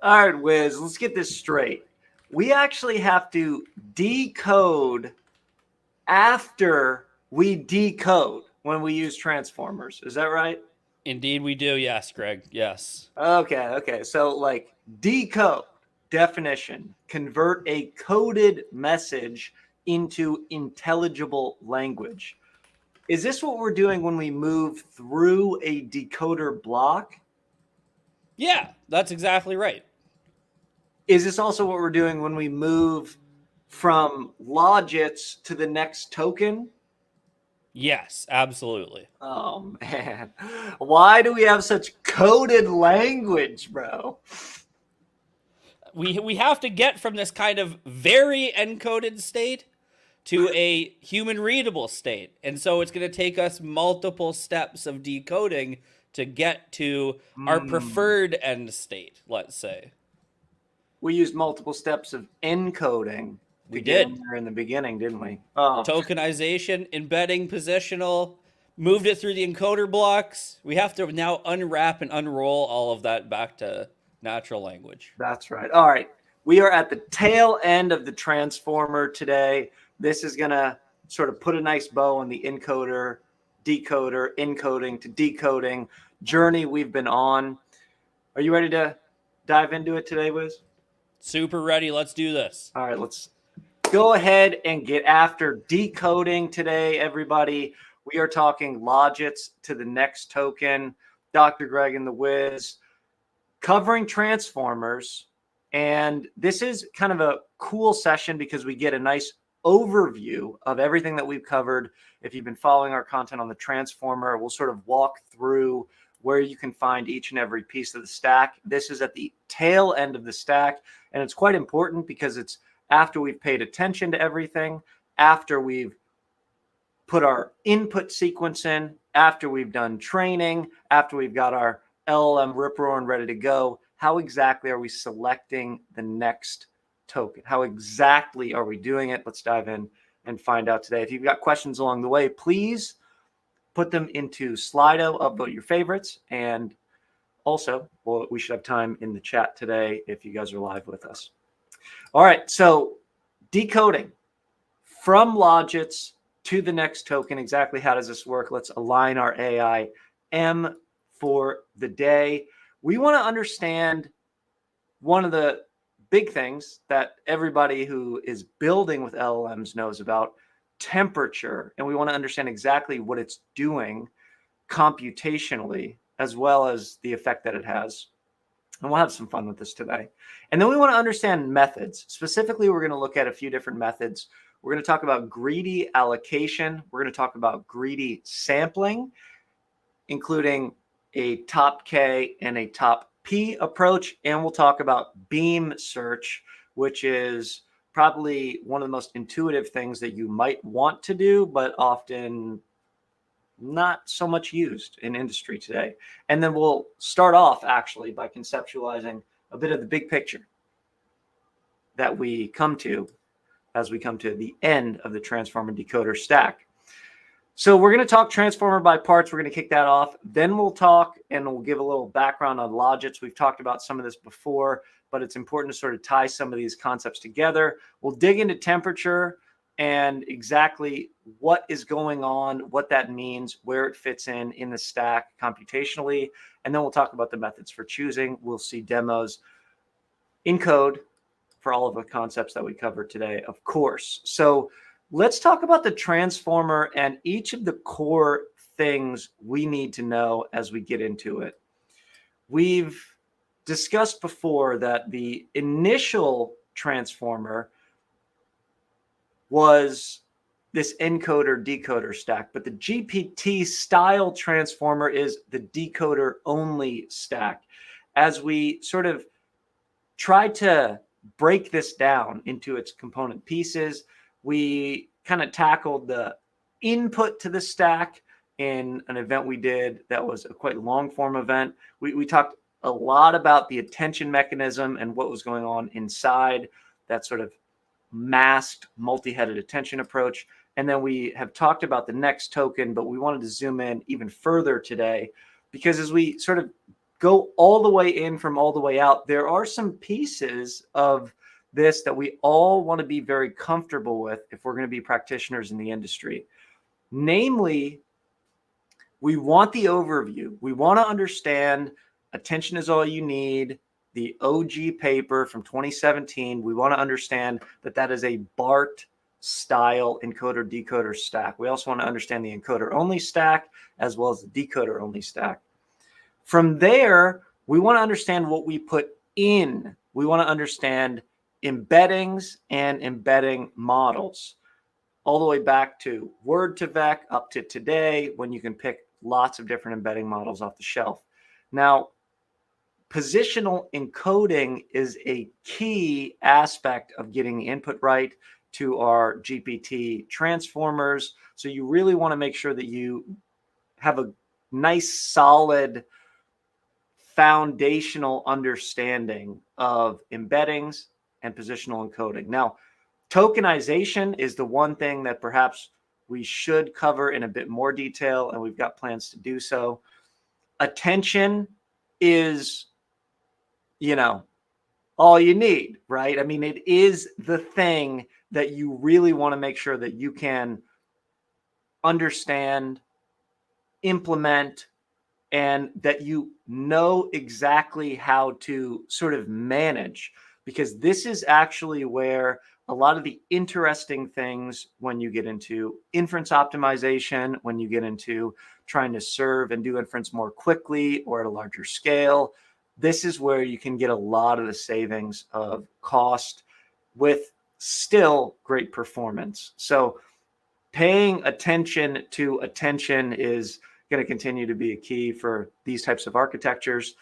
All right, Wiz, let's get this straight. We actually have to decode after we decode when we use transformers. Is that right? Indeed, we do. Yes, Greg. Yes. Okay. So, like, decode, definition, convert a coded message into intelligible language. Is this what we're doing when we move through a decoder block? Yeah, that's exactly right. Is this also what we're doing when we move from logits to the next token? Yes, absolutely. Oh man, why do we have such coded language, bro? We have to get from this kind of very encoded state to a human readable state. And so it's going to take us multiple steps of decoding to get to our Hmm. preferred end state, let's say. We used multiple steps of encoding to We get in did. there in the beginning, didn't we? Oh, Tokenization, embedding, positional, moved it through the encoder blocks. We have to now unwrap and unroll all of that back to natural language. that's right. All right. We are at the tail end of the transformer today. This is going to sort of put a nice bow on the encoder, decoder, encoding to decoding journey we've been on. Are you ready to dive into it today, Wiz? Super ready. Let's do this. All right, let's go ahead and get after decoding today, everybody. We are talking logits to the next token. Dr. Greg and the Wiz covering transformers. And this is kind of a cool session because we get a nice overview of everything that we've covered. If you've been following our content on the transformer, we'll sort of walk through where you can find each and every piece of the stack. This is at the tail end of the stack, and it's quite important because it's after we've paid attention to everything, after we've put our input sequence in, after we've done training, after we've got our LLM rip roaring ready to go. How exactly are we selecting the next token? How exactly are we doing it? Let's dive in and find out today. If you've got questions along the way, please put them into Slido, upvote your favorites, and also, well, we should have time in the chat today if you guys are live with us. All right, so decoding from logits to the next token. Exactly how does this work? Let's align our AI M for the day. We want to understand one of the big things that everybody who is building with LLMs knows about, temperature. And we want to understand exactly what it's doing computationally, as well as the effect that it has. And we'll have some fun with this today. And then we want to understand methods. Specifically, we're going to look at a few different methods. We're going to talk about greedy allocation. We're going to talk about greedy sampling, including a top K and a top P approach. And we'll talk about beam search, which is probably one of the most intuitive things that you might want to do, but often not so much used in industry today. And then we'll start off actually by conceptualizing a bit of the big picture that we come to as we come to the end of the transformer decoder stack. So we're going to talk transformer by parts. We're going to kick that off. Then we'll talk and we'll give a little background on logits. We've talked about some of this before, but it's important to sort of tie some of these concepts together. We'll dig into temperature and exactly what is going on, what that means, where it fits in the stack computationally. And then we'll talk about the methods for choosing. We'll see demos in code for all of the concepts that we covered today, of course. So let's talk about the transformer and each of the core things we need to know as we get into it. We've discussed before that the initial transformer was this encoder decoder stack, but the GPT style transformer is the decoder only stack. As we sort of try to break this down into its component pieces, we kind of tackled the input to the stack in an event we did that was a quite long form event. We talked a lot about the attention mechanism and what was going on inside that sort of masked multi-headed attention approach. And then we have talked about the next token, but we wanted to zoom in even further today because as we sort of go all the way in from all the way out, there are some pieces of this that we all want to be very comfortable with if we're going to be practitioners in the industry. Namely, we want the overview. We want to understand attention is all you need, the OG paper from 2017. We want to understand that that is a BART style encoder decoder stack. We also want to understand the encoder only stack as well as the decoder only stack. From there, we want to understand what we put in. We want to understand embeddings and embedding models, all the way back to Word2Vec up to today, when you can pick lots of different embedding models off the shelf. Now, positional encoding is a key aspect of getting the input right to our GPT transformers. So you really want to make sure that you have a nice, solid, foundational understanding of embeddings and positional encoding. Now, tokenization is the one thing that perhaps we should cover in a bit more detail, and we've got plans to do so. Attention is, all you need, right? I mean, it is the thing that you really want to make sure that you can understand, implement, and that you know exactly how to sort of manage, because this is actually where a lot of the interesting things, when you get into inference optimization, when you get into trying to serve and do inference more quickly or at a larger scale, this is where you can get a lot of the savings of cost with still great performance. So paying attention to attention is going to continue to be a key for these types of architectures.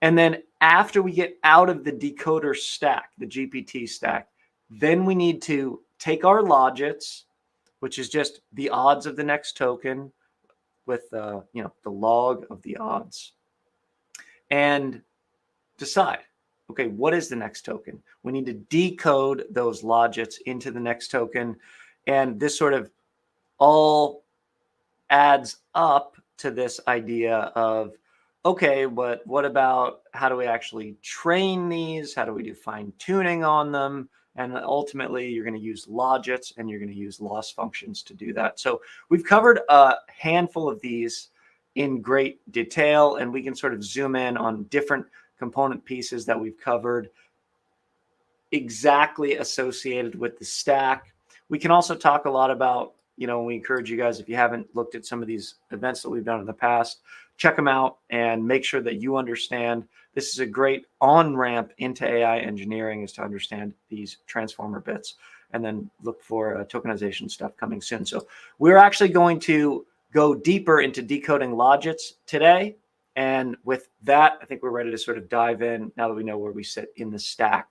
And then after we get out of the decoder stack, the GPT stack, then we need to take our logits, which is just the odds of the next token with the log of the odds, and decide, okay, what is the next token? We need to decode those logits into the next token. And this sort of all adds up to this idea of, okay, but what about how do we actually train these? How do we do fine tuning on them? And ultimately, you're going to use logits and you're going to use loss functions to do that. So we've covered a handful of these in great detail, and we can sort of zoom in on different component pieces that we've covered exactly associated with the stack. We can also talk a lot about, we encourage you guys, if you haven't looked at some of these events that we've done in the past, check them out and make sure that you understand. This is a great on-ramp into AI engineering, is to understand these transformer bits, and then look for tokenization stuff coming soon. So we're actually going to go deeper into decoding logits today. And with that, I think we're ready to sort of dive in now that we know where we sit in the stack.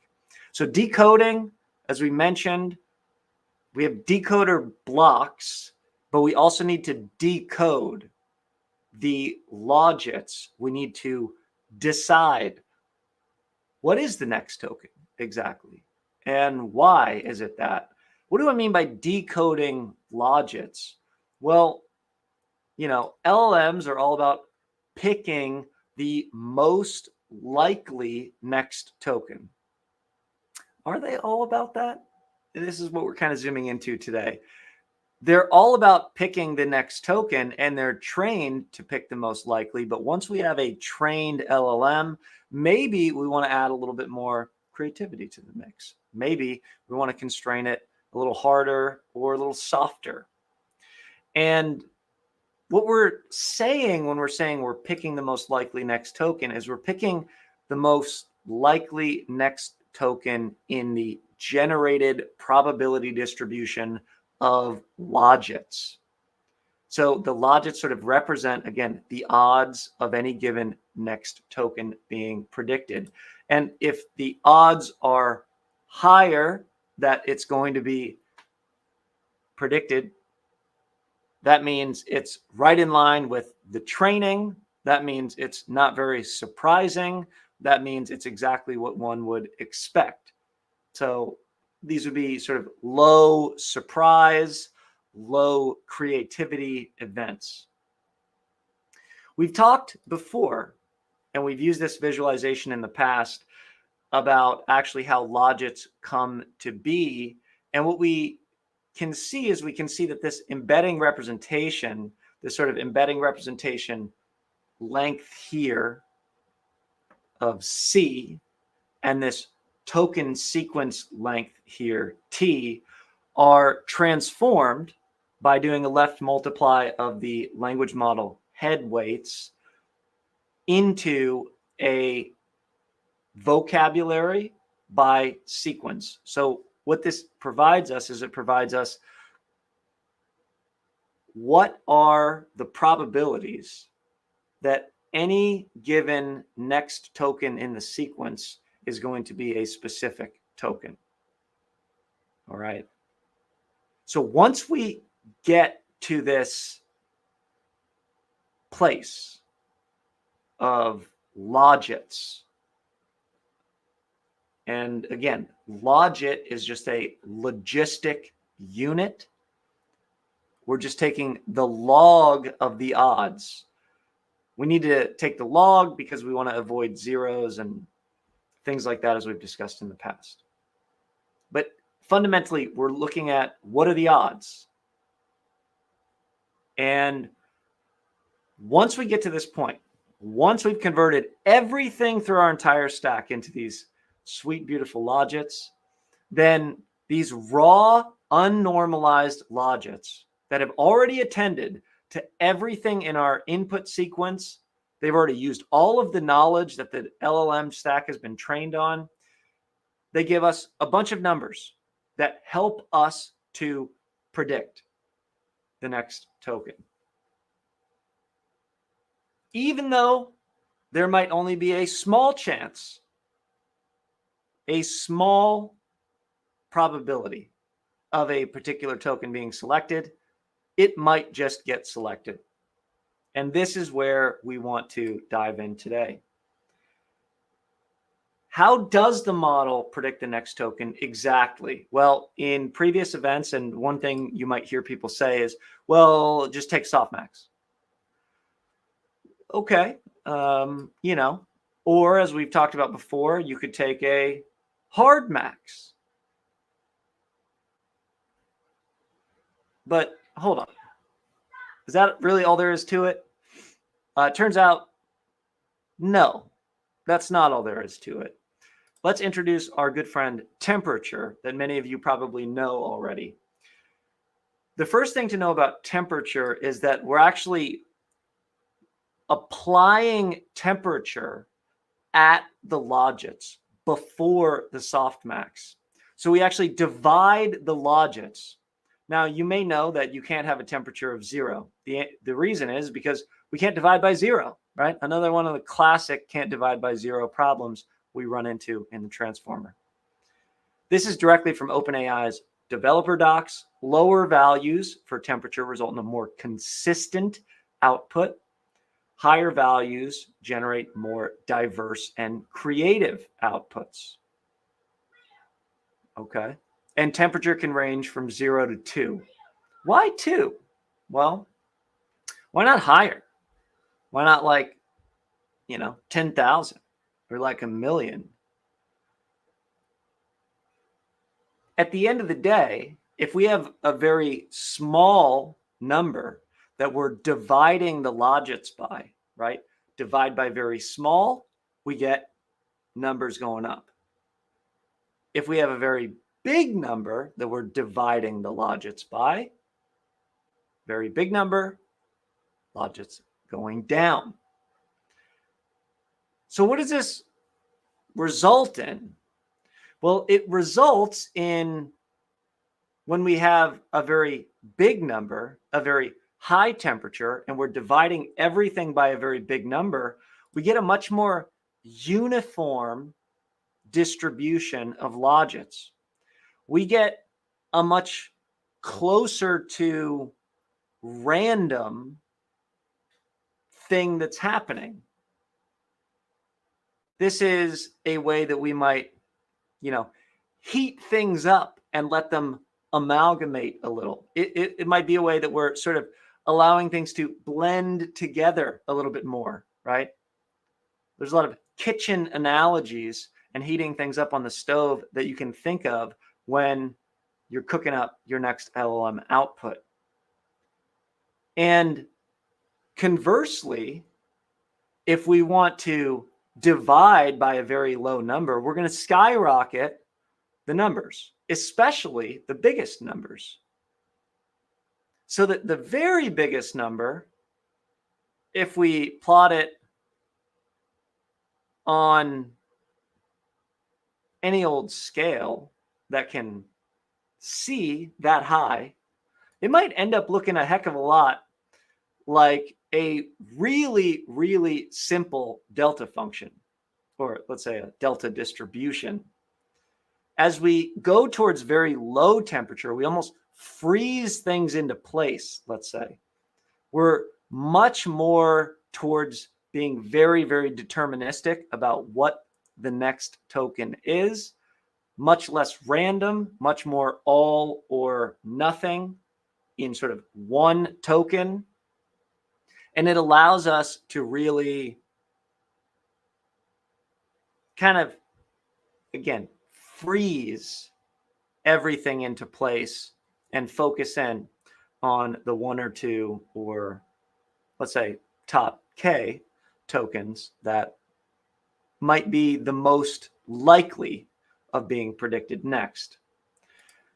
So decoding, as we mentioned, we have decoder blocks, but we also need to decode the logits. We need to decide what is the next token exactly, and why is it that? What do I mean by decoding logits? Well, LLMs are all about picking the most likely next token. Are they all about that? This is what we're kind of zooming into today. They're all about picking the next token, and they're trained to pick the most likely. But once we have a trained LLM, maybe we want to add a little bit more creativity to the mix. Maybe we want to constrain it a little harder or a little softer. And what we're saying when we're saying we're picking the most likely next token is we're picking the most likely next token in the generated probability distribution of logits. So the logits sort of represent, again, the odds of any given next token being predicted. And if the odds are higher that it's going to be predicted, that means it's right in line with the training. That means it's not very surprising. That means it's exactly what one would expect. So these would be sort of low surprise, low creativity events. We've talked before and we've used this visualization in the past about actually how logits come to be. And what we can see is we can see that this embedding representation, this sort of embedding representation length here of C, and this token sequence length here, T, are transformed by doing a left multiply of the language model head weights into a vocabulary by sequence. So what this provides us is it provides us what are the probabilities that any given next token in the sequence is going to be a specific token. All right. So once we get to this place of logits, and again, logit is just a logistic unit. We're just taking the log of the odds. We need to take the log because we want to avoid zeros and things like that, as we've discussed in the past. But fundamentally, we're looking at what are the odds. And once we get to this point, once we've converted everything through our entire stack into these sweet, beautiful logits, then these raw, unnormalized logits that have already attended to everything in our input sequence, they've already used all of the knowledge that the LLM stack has been trained on. They give us a bunch of numbers that help us to predict the next token. Even though there might only be a small chance, a small probability of a particular token being selected, it might just get selected. And this is where we want to dive in today. How does the model predict the next token exactly? Well, in previous events, and one thing you might hear people say is, well, just take Softmax. Okay, you know, or as we've talked about before, you could take a hard max. But hold on. Is that really all there is to it? It turns out, no, that's not all there is to it. Let's introduce our good friend temperature that many of you probably know already. The first thing to know about temperature is that we're actually applying temperature at the logits before the softmax. So we actually divide the logits. Now, you may know that you can't have a temperature of 0. The reason is because we can't divide by 0, right? Another one of the classic can't divide by 0 problems we run into in the transformer. This is directly from OpenAI's developer docs. Lower values for temperature result in a more consistent output. Higher values generate more diverse and creative outputs. Okay. And temperature can range from 0 to 2. Why 2? Well, why not higher? Why not like, 10,000 or like 1,000,000? At the end of the day, if we have a very small number that we're dividing the logits by, right? Divide by very small, we get numbers going up. If we have a very big number that we're dividing the logits by, very big number, logits going down. So what does this result in? Well, it results in when we have a very big number, a very high temperature, and we're dividing everything by a very big number, we get a much more uniform distribution of logits. We get a much closer to random thing that's happening. This is a way that we might, heat things up and let them amalgamate a little. It might be a way that we're sort of allowing things to blend together a little bit more, right? There's a lot of kitchen analogies and heating things up on the stove that you can think of when you're cooking up your next LLM output. And conversely, if we want to divide by a very low number, we're going to skyrocket the numbers, especially the biggest numbers. So that the very biggest number, if we plot it on any old scale that can see that high, it might end up looking a heck of a lot like a really, really simple delta function, or let's say a delta distribution. As we go towards very low temperature, we almost freeze things into place, let's say. We're much more towards being very, very deterministic about what the next token is, much less random, much more all or nothing in sort of one token. And it allows us to really kind of, again, freeze everything into place and focus in on the one or two, or let's say top K tokens that might be the most likely of being predicted next.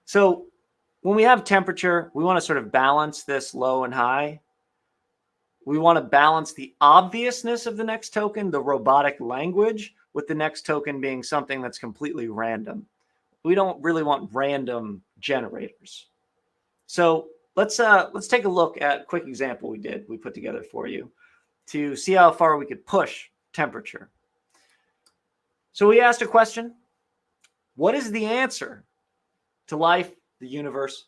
So when we have temperature, we want to sort of balance this low and high. We want to balance the obviousness of the next token, the robotic language, with the next token being something that's completely random. We don't really want random generators. So let's take a look at a quick example we put together for you to see how far we could push temperature. So we asked a question: what is the answer to life, the universe,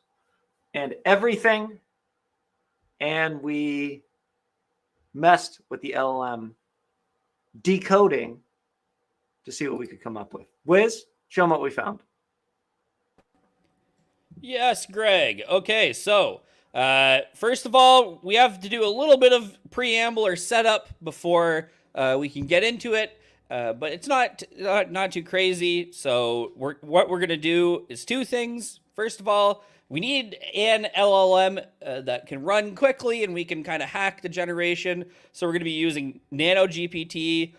and everything? And we messed with the LLM decoding to see what we could come up with. Wiz, show them what we found. Yes, Greg. Okay, so first of all, we have to do a little bit of preamble or setup before we can get into it, but it's not too crazy. So what we're gonna do is two things. First of all, we need an LLM that can run quickly and we can kind of hack the generation. So we're going to be using Nano GPT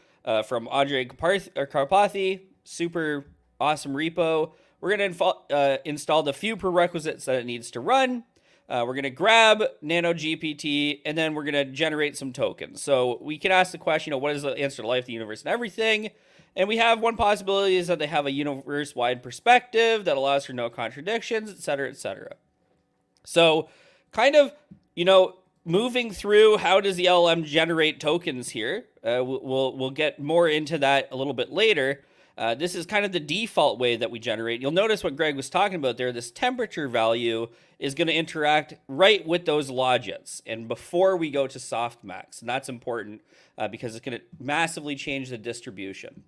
from Andre Karpathy, super awesome repo. We're going to install the few prerequisites that it needs to run. We're going to grab Nano GPT and then we're going to generate some tokens. So we can ask the question, what is the answer to life, the universe, and everything? And we have one possibility is that they have a universe-wide perspective that allows for no contradictions, et cetera, et cetera. So kind of, moving through how does the LLM generate tokens here. We'll get more into that a little bit later. This is kind of the default way that we generate. You'll notice what Greg was talking about there. This temperature value is going to interact right with those logits and before we go to Softmax. And that's important because it's going to massively change the distribution.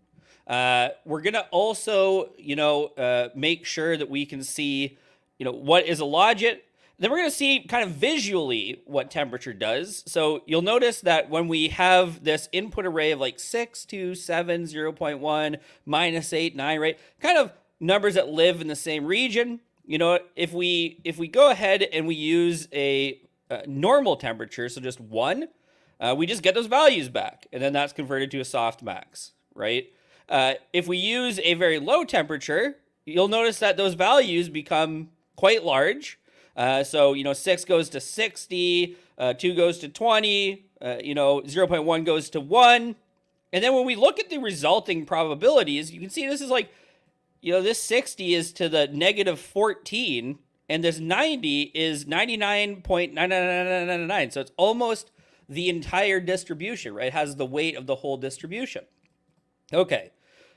We're going to also, make sure that we can see, what is a logit. Then we're going to see kind of visually what temperature does. So you'll notice that when we have this input array of like 6, 2, 7, 0.1, -8, 9, right? Kind of numbers that live in the same region. If we go ahead and we use a normal temperature, so just 1, we just get those values back. And then that's converted to a softmax, right? If we use a very low temperature, you'll notice that those values become quite large. So 6 goes to 60, 2 goes to 20, 0.1 goes to 1. And then when we look at the resulting probabilities, you can see this is like, this 60 is to the -14, and this 90 is 99.99999. So it's almost the entire distribution, right? It has the weight of the whole distribution. Okay,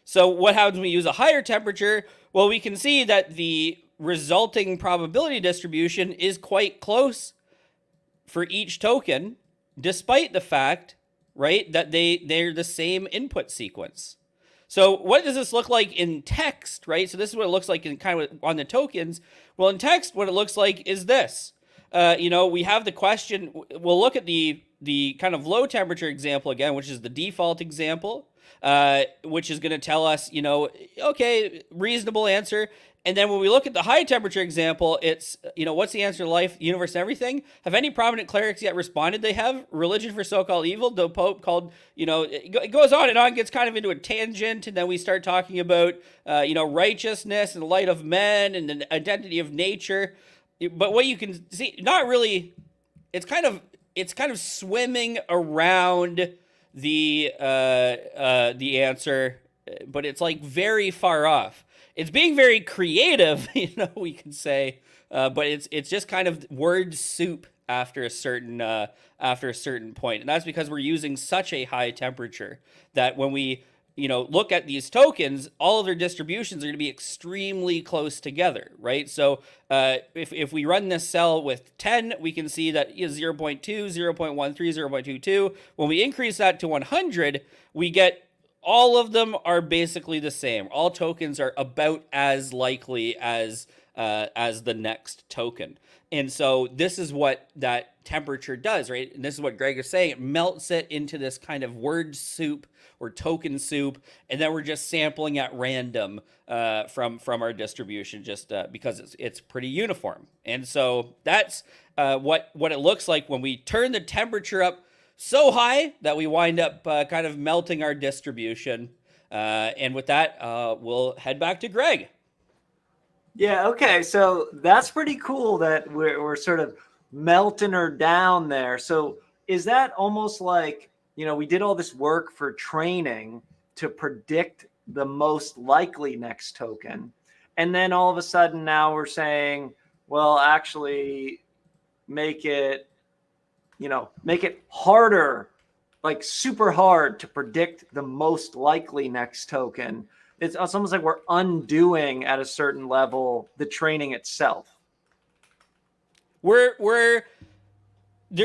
so what happens when we use a higher temperature? Well, we can see that the resulting probability distribution is quite close for each token, despite the fact, right, that they're the same input sequence. So what does this look like in text, right? So this is what it looks like in kind of on the tokens. Well, in text, what it looks like is this. We have the question. We'll look at the kind of low temperature example again, which is the default example. which is going to tell us, okay, reasonable answer. And then when we look at the high temperature example, it's, what's the answer to life, universe, and everything? Have any prominent clerics yet responded? They have. Religion for so-called evil. The Pope called, it goes on and on, gets kind of into a tangent. And then we start talking about, righteousness and the light of men and the identity of nature. But what you can see, not really, it's kind of swimming around the answer, but it's like very far off. It's being very creative, we can say, but it's just kind of word soup after a certain point, and that's because we're using such a high temperature that when we look at these tokens, all of their distributions are going to be extremely close together, right? So if we run this cell with 10, we can see that 0.2, 0.13, 0.22. When we increase that to 100, we get all of them are basically the same. All tokens are about as likely as the next token. And so this is what that temperature does, right? And this is what Greg is saying. It melts it into this kind of word soup or token soup, and then we're just sampling at random from our distribution, just because it's pretty uniform. And so that's what it looks like when we turn the temperature up so high that we wind up kind of melting our distribution. And with that, we'll head back to Greg. Yeah, okay. So that's pretty cool that we're sort of melting her down there. So is that almost like, we did all this work for training to predict the most likely next token. And then all of a sudden now we're saying, well, actually make it harder, like super hard to predict the most likely next token. It's almost like we're undoing at a certain level the training itself. There's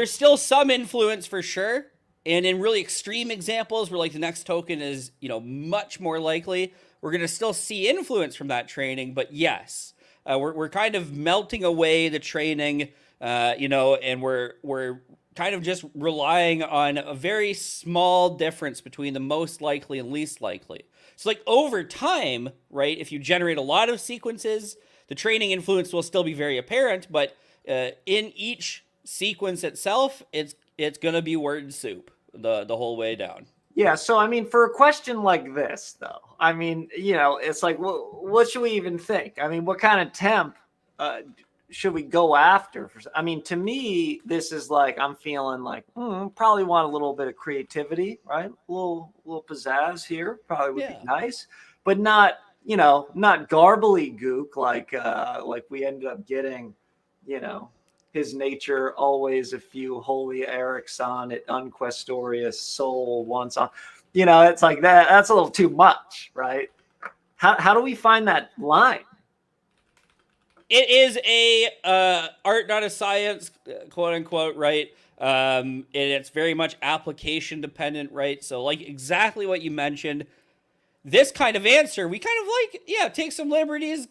still some influence for sure. And in really extreme examples where like the next token is, much more likely, we're going to still see influence from that training. But yes, we're kind of melting away the training, and we're kind of just relying on a very small difference between the most likely and least likely. So like over time, right, if you generate a lot of sequences, the training influence will still be very apparent, but in each sequence itself, it's going to be word soup the whole way down. Yeah. So, I mean, for a question like this, though, I mean, it's like, well, what should we even think? I mean, what kind of temp should we go after? I mean, to me, this is like, I'm feeling like, probably want a little bit of creativity, right? A little pizzazz here probably would be nice, but not, not garbly gook like we ended up getting, his nature always a few holy Ericsson at unquestorious soul once on, it's like that. That's a little too much, right? How do we find that line? It is a art, not a science, quote unquote, right? And it's very much application dependent, right? So like exactly what you mentioned, this kind of answer, we kind of take some liberties,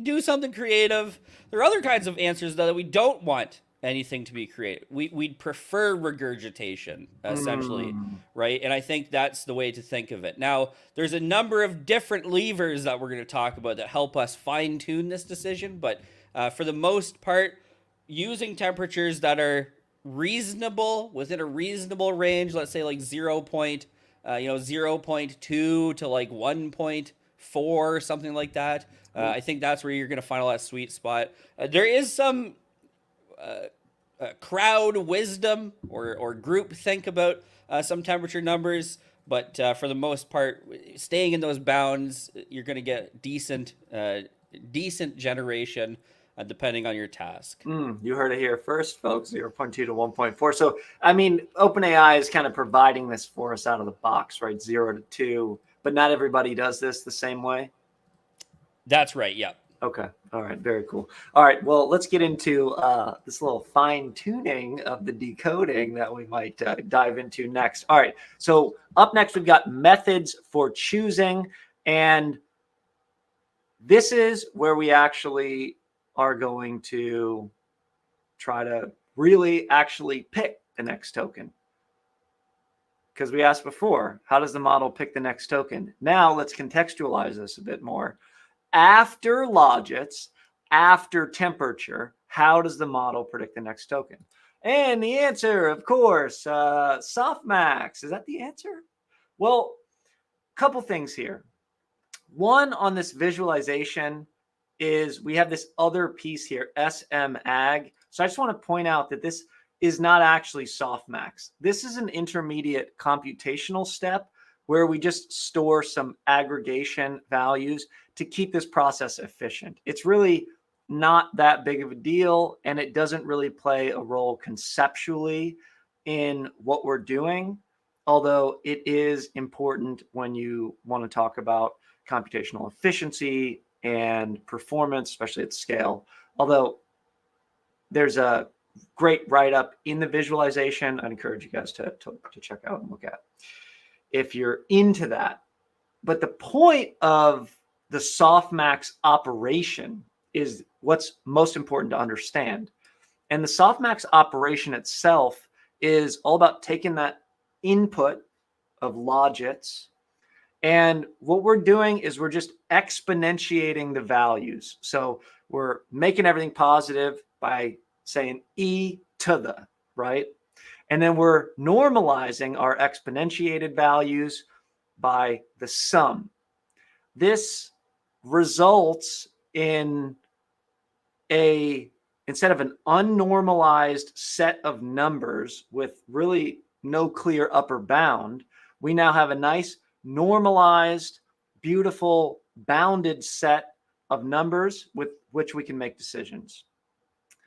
do something creative. There are other kinds of answers though that we don't want anything to be creative. We'd prefer regurgitation, essentially, right? And I think that's the way to think of it. Now, there's a number of different levers that we're going to talk about that help us fine-tune this decision, but for the most part, using temperatures that are reasonable, within a reasonable range, let's say like 0.2 to like 1.4, something like that. I think that's where you're going to find a lot of sweet spot. There is some crowd wisdom or group think about some temperature numbers, but for the most part, staying in those bounds, you're going to get decent generation depending on your task. You heard it here first, folks, 0.2 to 1.4. So, I mean, OpenAI is kind of providing this for us out of the box, right? 0 to 2, but not everybody does this the same way. That's right. Yeah. Okay. All right. Very cool. All right. Well, let's get into this little fine tuning of the decoding that we might dive into next. All right. So up next, we've got methods for choosing. And this is where we actually are going to try to really actually pick the next token. because we asked before, how does the model pick the next token? Now let's contextualize this a bit more. After logits, after temperature, how does the model predict the next token? And the answer, of course, Softmax. Is that the answer? Well, a couple things here. One, on this visualization is we have this other piece here, SMAG. So I just want to point out that this is not actually Softmax. This is an intermediate computational step where we just store some aggregation values to keep this process efficient. It's really not that big of a deal, and it doesn't really play a role conceptually in what we're doing, although it is important when you want to talk about computational efficiency and performance, especially at scale. Although there's a great write-up in the visualization I'd encourage you guys to check out and look at if you're into that. But the point of the Softmax operation is what's most important to understand. And the Softmax operation itself is all about taking that input of logits, and what we're doing is we're just exponentiating the values. So we're making everything positive by saying e to the, right? And then we're normalizing our exponentiated values by the sum. This results in instead of an unnormalized set of numbers with really no clear upper bound, we now have a nice normalized, beautiful, bounded set of numbers with which we can make decisions.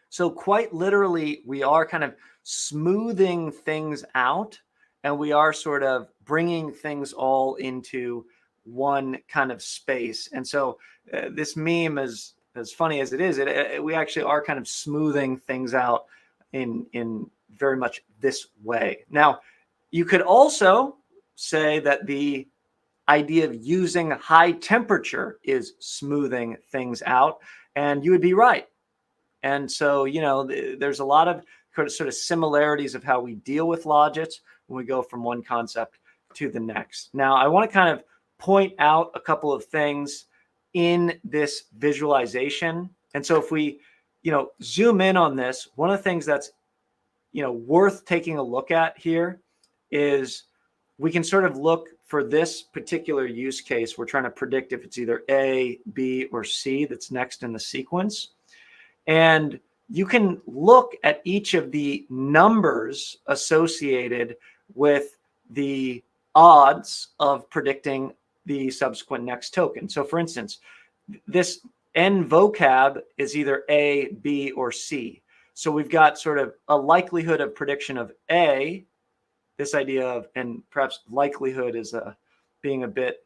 So quite literally, we are kind of smoothing things out, and we are sort of bringing things all into one kind of space. And so this meme, as funny as it is, we actually are kind of smoothing things out in very much this way. Now, you could also say that the idea of using high temperature is smoothing things out, and you would be right. And so, you know, there's a lot of sort of similarities of how we deal with logits when we go from one concept to the next. Now, I want to kind of point out a couple of things in this visualization. And so if we, you know, zoom in on this, one of the things that's, you know, worth taking a look at here is we can sort of look for this particular use case. We're trying to predict if it's either A, B, or C that's next in the sequence. And you can look at each of the numbers associated with the odds of predicting the subsequent next token. So for instance, this N vocab is either A, B, or C. So we've got sort of a likelihood of prediction of A, this idea of, and perhaps likelihood is being a bit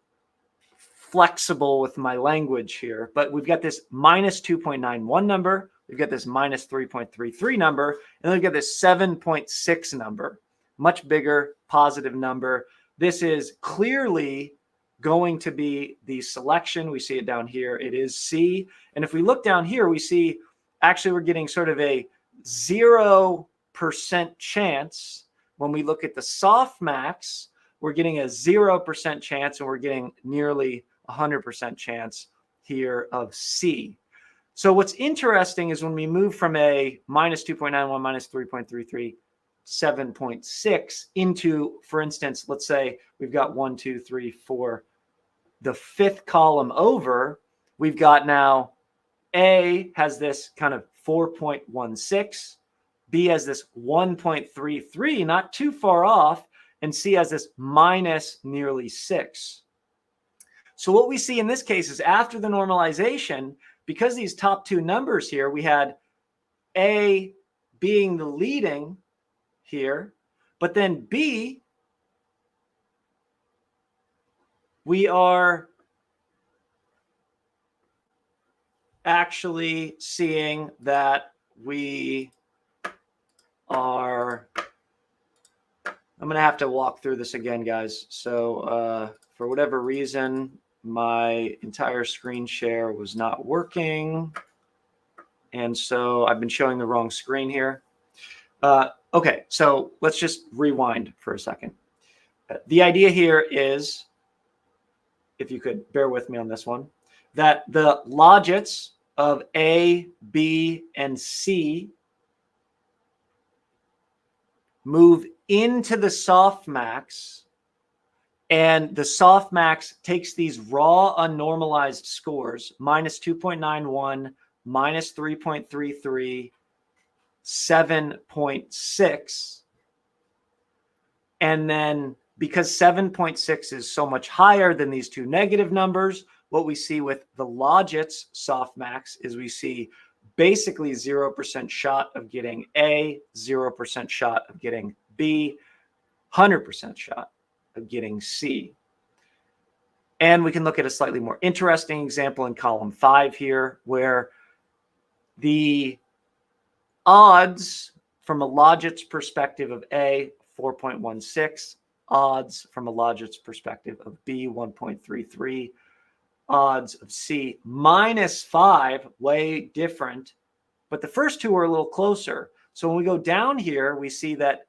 flexible with my language here, but we've got this minus 2.91 number, we've got this minus 3.33 number, and then we've got this 7.6 number, much bigger positive number. This is clearly going to be the selection. We see it down here. It is C. And if we look down here, we see actually we're getting sort of a 0% chance. When we look at the Softmax, we're getting a 0% chance, and we're getting nearly 100% chance here of C. So what's interesting is when we move from a minus 2.91, minus 3.33, 7.6 into, for instance, let's say we've got 1, 2, 3, 4, the fifth column over, we've got now A has this kind of 4.16, B has this 1.33, not too far off, and C has this minus nearly 6. So what we see in this case is after the normalization, because these top two numbers here, we had A being the leading here, but then B, we are actually seeing that we are, I'm going to have to walk through this again, guys. So for whatever reason, my entire screen share was not working. And so I've been showing the wrong screen here. Okay, so let's just rewind for a second. The idea here is, if you could bear with me on this one, that the logits of A, B, and C move into the softmax, and the softmax takes these raw unnormalized scores, minus 2.91, minus 3.33, 7.6, and then because 7.6 is so much higher than these two negative numbers, what we see with the Logits softmax is we see basically 0% shot of getting A, 0% shot of getting B, 100% shot of getting C. And we can look at a slightly more interesting example in column 5 here, where the odds from a Logits perspective of A, 4.16, odds from a Logits perspective of B, 1.33, odds of C, -5, way different. But the first two are a little closer. So when we go down here, we see that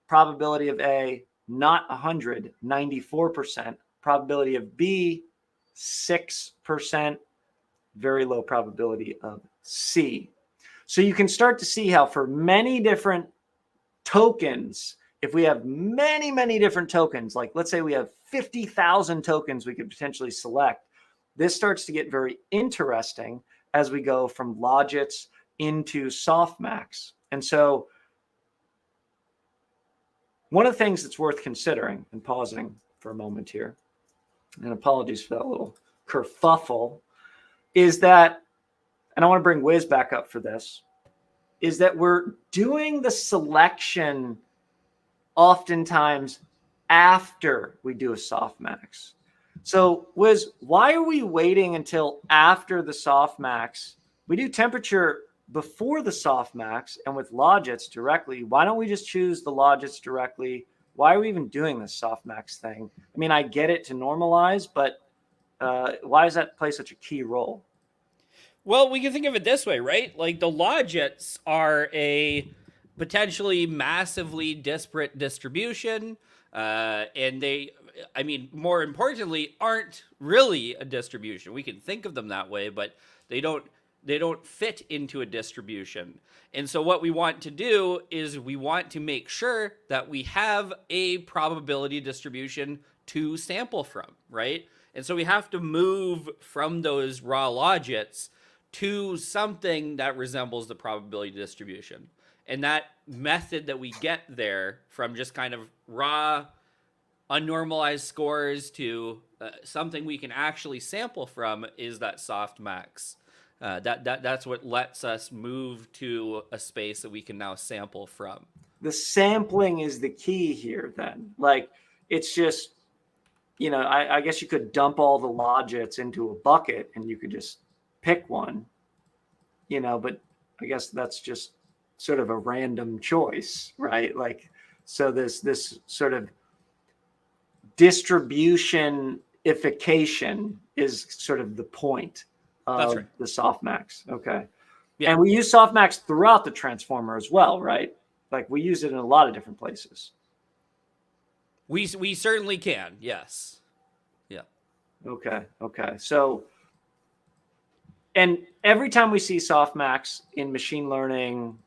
probability of A, not 100, 94%. Probability of B, 6%. Very low probability of C. So you can start to see how for many different tokens, if we have many, many different tokens, like let's say we have 50,000 tokens we could potentially select, this starts to get very interesting as we go from Logits into softmax. And so one of the things that's worth considering, and pausing for a moment here, and apologies for that little kerfuffle, is that, and I want to bring Wiz back up for this, is that we're doing the selection oftentimes after we do a softmax. So Wiz, why are we waiting until after the softmax? We do temperature before the softmax, and with Logits directly. Why don't we just choose the Logits directly? Why are we even doing this softmax thing? I mean, I get it to normalize, but why does that play such a key role? Well, we can think of it this way, right? Like the Logits are a potentially massively disparate distribution, and they, I mean, more importantly, aren't really a distribution. We can think of them that way, but they don't fit into a distribution. And so what we want to do is we want to make sure that we have a probability distribution to sample from, right? And so we have to move from those raw Logits to something that resembles the probability distribution. And that method that we get there from just kind of raw unnormalized scores to something we can actually sample from is that softmax. That's what lets us move to a space that we can now sample from. The sampling is the key here then. Like, it's just, you know, I guess you could dump all the Logits into a bucket and you could just pick one, you know, but I guess that's just sort of a random choice, right? Like, so this sort of distributionification is sort of the point of the softmax. Okay. Yeah. And we use softmax throughout the transformer as well, right? Like we use it in a lot of different places. We certainly can. Yes. Yeah. Okay. So, and every time we see softmax in machine learning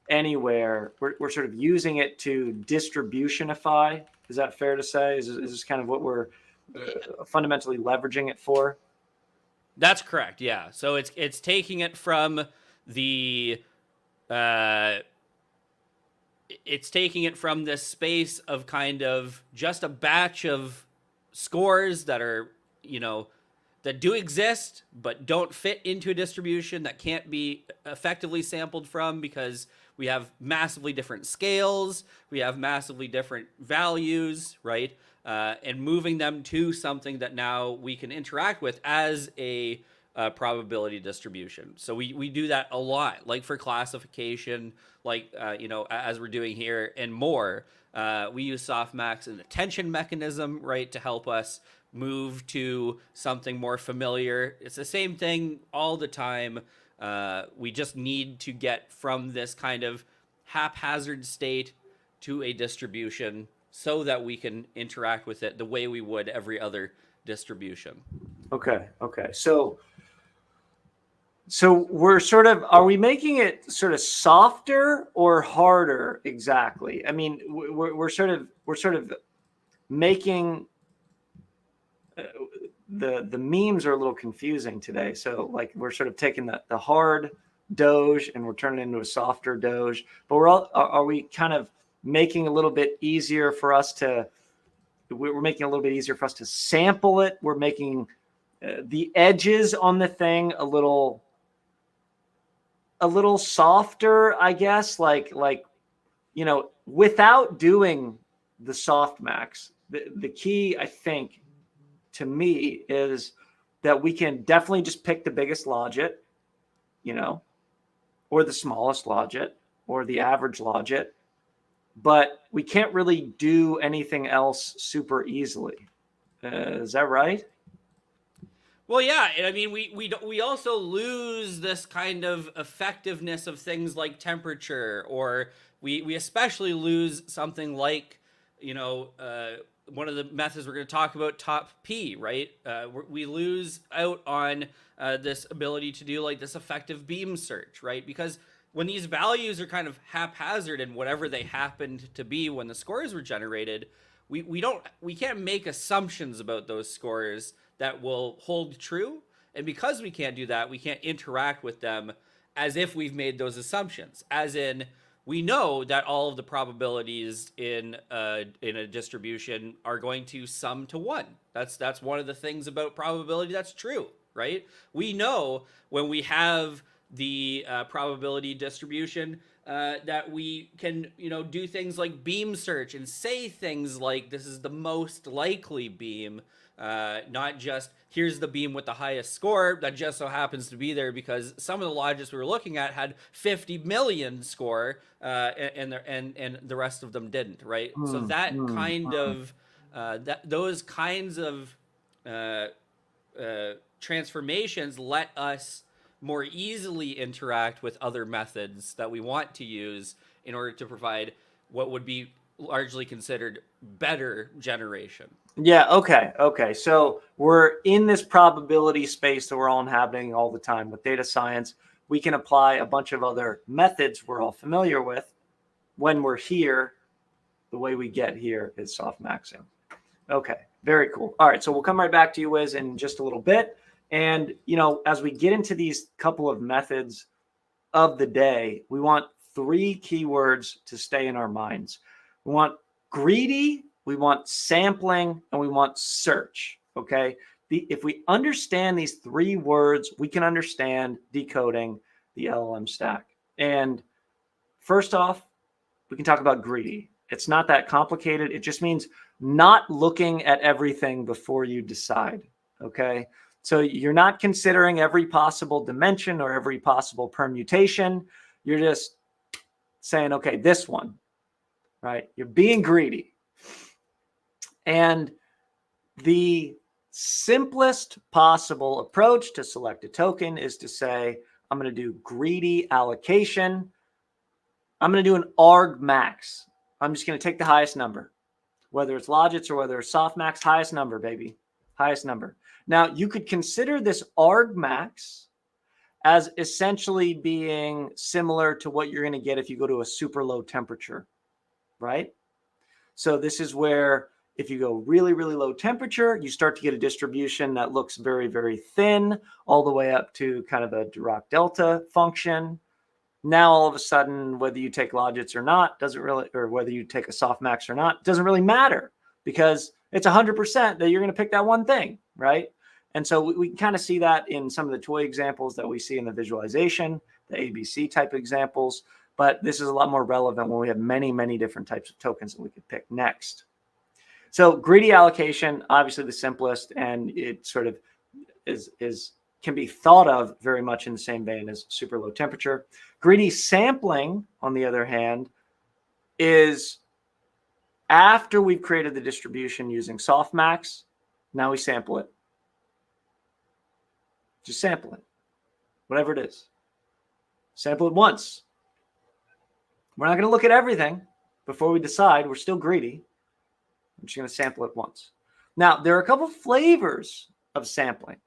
anywhere, we're sort of using it to distributionify. Is that fair to say? Is this kind of what we're fundamentally leveraging it for? That's correct. Yeah. So it's taking it from the it's taking it from this space of kind of just a batch of scores that are, you know, that do exist but don't fit into a distribution, that can't be effectively sampled from because we have massively different scales, we have massively different values, right? And moving them to something that now we can interact with as a probability distribution. So we do that a lot, like for classification, like, you know, as we're doing here and more. We use softmax and attention mechanism, right, to help us move to something more familiar. It's the same thing all the time. We just need to get from this kind of haphazard state to a distribution so that we can interact with it the way we would every other distribution. Okay. So we're sort of, are we making it sort of softer or harder exactly? I mean, we're sort of making the memes are a little confusing today. So like we're sort of taking the hard Doge and we're turning it into a softer Doge. But are we kind of making a little bit easier for us to, we're making it a little bit easier for us to sample it. We're making the edges on the thing a little softer, I guess, like without doing the Softmax. The key, I think, to me is that we can definitely just pick the biggest logit, or the smallest logit, or the average logit, but we can't really do anything else super easily. Is that right? Well, yeah, and I mean, we also lose this kind of effectiveness of things like temperature, or we especially lose something like, one of the methods we're going to talk about, top P, right? We lose out on this ability to do like this effective beam search, right? Because when these values are kind of haphazard and whatever they happened to be when the scores were generated, we can't make assumptions about those scores that will hold true. And because we can't do that, we can't interact with them as if we've made those assumptions. As in, we know that all of the probabilities in a distribution are going to sum to 1. That's one of the things about probability that's true, right? We know when we have the probability distribution that we can, do things like beam search and say things like this is the most likely beam, not just here's the beam with the highest score that just so happens to be there because some of the logits we were looking at had 50 million score, and the rest of them didn't, right? So that kind of those kinds of transformations let us more easily interact with other methods that we want to use in order to provide what would be largely considered better generation. Yeah. Okay. So we're in this probability space that we're all inhabiting all the time with data science. We can apply a bunch of other methods we're all familiar with when we're here. The way we get here is softmaxing. Okay. Very cool. All right. So we'll come right back to you, Wiz, in just a little bit. And, as we get into these couple of methods of the day, we want 3 keywords to stay in our minds. We want greedy, we want sampling, and we want search. Okay. If we understand these 3 words, we can understand decoding the LLM stack. And first off, we can talk about greedy. It's not that complicated. It just means not looking at everything before you decide. Okay. So you're not considering every possible dimension or every possible permutation. You're just saying, okay, this one, right? You're being greedy. And the simplest possible approach to select a token is to say, I'm going to do greedy allocation. I'm going to do an argmax. I'm just going to take the highest number, whether it's Logits or whether it's Softmax, highest number, baby, highest number. Now, you could consider this argmax as essentially being similar to what you're going to get if you go to a super low temperature, right? So this is where if you go really, really low temperature, you start to get a distribution that looks very, very thin, all the way up to kind of a Dirac delta function. Now, all of a sudden, whether you take Logits or not, doesn't really, or whether you take a Softmax or not, doesn't really matter because it's 100% that you're going to pick that one thing, right? And so we kind of see that in some of the toy examples that we see in the visualization, the ABC type examples. But this is a lot more relevant when we have many, many different types of tokens that we could pick next. So greedy allocation, obviously the simplest, and it sort of can be thought of very much in the same vein as super low temperature. Greedy sampling, on the other hand, is after we've created the distribution using Softmax, now we sample it. Just sample it, whatever it is. Sample it once. We're not going to look at everything before we decide. We're still greedy. I'm just going to sample it once. Now, there are a couple flavors of sampling.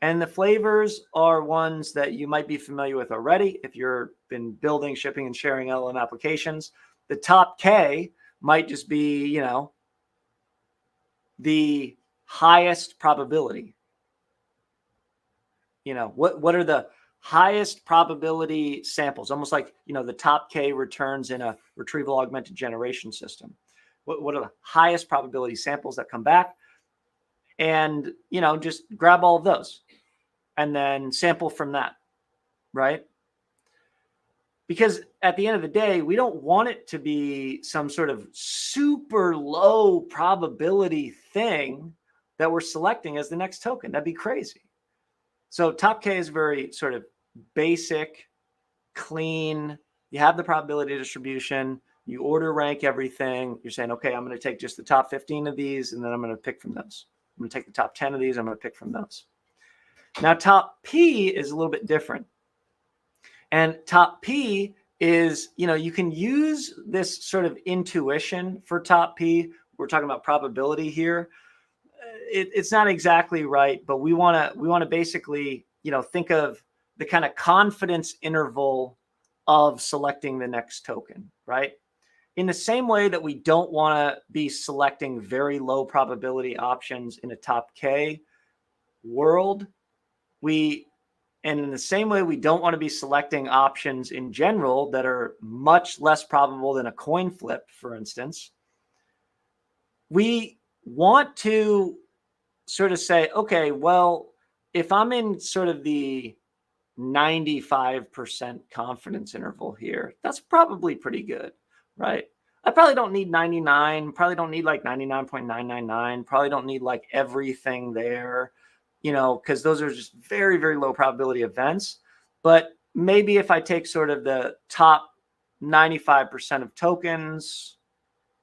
And the flavors are ones that you might be familiar with already if you've been building, shipping, and sharing LLM applications. The top K might just be, you know, the highest probability. You know, what are the highest probability samples? Almost like, you know, the top K returns in a retrieval augmented generation system. What are the highest probability samples that come back? And, you know, just grab all of those and then sample from that, right? Because at the end of the day, we don't want it to be some sort of super low probability thing that we're selecting as the next token. That'd be crazy. So top K is very sort of basic, clean. You have the probability distribution. You order rank everything. You're saying, okay, I'm going to take just the top 15 of these, and then I'm going to pick from those. I'm going to take the top 10 of these. I'm going to pick from those. Now, top P is a little bit different. And top P is, you know, you can use this sort of intuition for top P. We're talking about probability here. It's not exactly right, but we want to basically, you know, think of the kind of confidence interval of selecting the next token, right? In the same way that we don't want to be selecting very low probability options in a top K world, and in the same way we don't want to be selecting options in general that are much less probable than a coin flip, for instance, we want to sort of say, okay, well, if I'm in sort of the 95% confidence interval here, that's probably pretty good, right? I probably don't need 99, probably don't need like 99.999, probably don't need like everything there, you know, because those are just very, very low probability events. But maybe if I take sort of the top 95% of tokens,